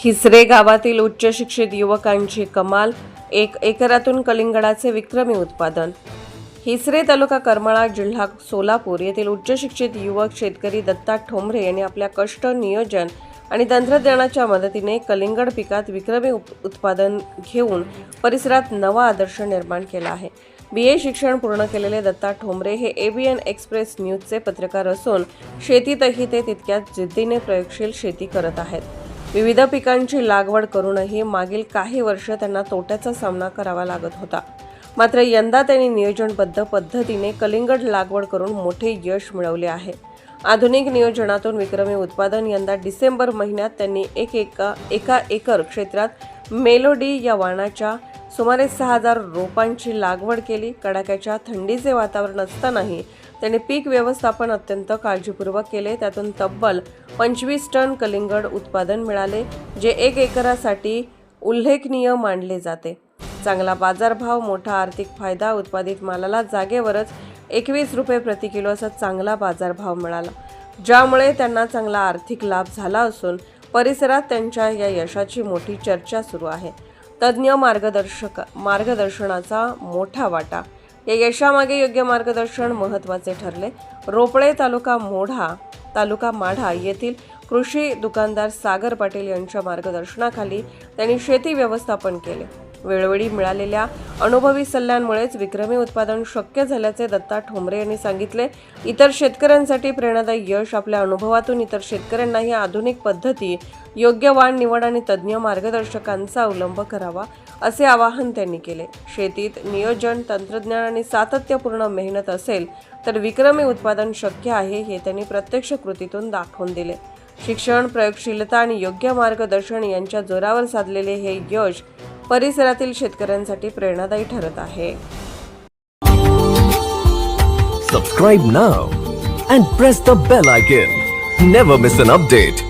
हिसरे गावातील उच्च शिक्षित युवकांची कमाल, 1 एकरातून कलिंगडाचे विक्रमी उत्पादन। हिसरे तालुका करमाळा जिल्हा सोलापूर येथील उच्च शिक्षित युवक शेतकरी दत्ता ठोंबरे यांनी आपल्या कष्ट, नियोजन आणि तंत्रज्ञानाच्या मदतीने कलिंगड पिकात विक्रमी उत्पादन घेऊन परिसरात नवा आदर्श निर्माण केला आहे। BA शिक्षण पूर्ण केलेले दत्ता ठोंबरे हे ABN एक्सप्रेस न्यूजचे पत्रकार असून शेतीतही ते तितक्याच जिद्दीने प्रयोगशील शेती करत आहेत। विविध पिकांची लागवड करूनही मागील काही वर्ष त्यांना तोट्याचा सामना करावा लागत होता। मात्र यंदा त्यांनी नियोजनबद्ध पद्धतीने कलिंगड लागवड करून मोठे यश मिळवले आहे। आधुनिक नियोजनातून विक्रमी उत्पादन यंदा डिसेंबर महिन्यात त्यांनी एका एकर क्षेत्रात मेलोडी या वाणाच्या सुमारे 6000 रोपांची लागवड केली। कडाक्याच्या थंडीचे वातावरण असतानाही त्यांनी पीक व्यवस्थापन अत्यंत काळजीपूर्वक केले। त्यातून तब्बल 25 टन कलिंगड उत्पादन मिळाले, जे 1 एकरासाठी उल्लेखनीय मानले जाते। चांगला बाजारभाव, मोठा आर्थिक फायदा, उत्पादित मालाला जागेवरच 21 रुपये प्रति किलो असा चांगला बाजारभाव मिळाला, ज्यामुळे त्यांना चांगला आर्थिक लाभ झाला असून परिसरात त्यांच्या या यशाची मोठी चर्चा सुरू आहे। तज्ज्ञ मार्गदर्शनाचा मोठा वाटा, या यशामागे योग्य मार्गदर्शन महत्त्वाचे ठरले। रोपळे तालुका माढा येथील कृषी दुकानदार सागर पाटील यांच्या मार्गदर्शनाखाली त्यांनी शेती व्यवस्थापन केले। वेळोवेळी मिळालेल्या अनुभवी सल्ल्यांमुळेच विक्रमी उत्पादन शक्य झाल्याचे दत्ता ठोंबरे यांनी सांगितले। इतर शेतकऱ्यांसाठी प्रेरणादायी यश, आपल्या अनुभवातून इतर शेतकऱ्यांनाही आधुनिक पद्धती, योग्य वाण निवड आणि तज्ज्ञ मार्गदर्शकांचा अवलंब करावा, असे आवाहन त्यांनी केले। शेतीत नियोजन, तंत्रज्ञान आणि सातत्यपूर्ण मेहनत असेल तर विक्रमी उत्पादन शक्य आहे, हे त्यांनी प्रत्यक्ष कृतीतून दाखवून दिले। शिक्षण, प्रयोगशीलता आणि योग्य मार्गदर्शन यांच्या जोरावर साधलेले हे यश परिसरातील शेतकऱ्यांसाठी प्रेरणादायी ठरत आहे। Subscribe now and press the bell icon. Never miss an update.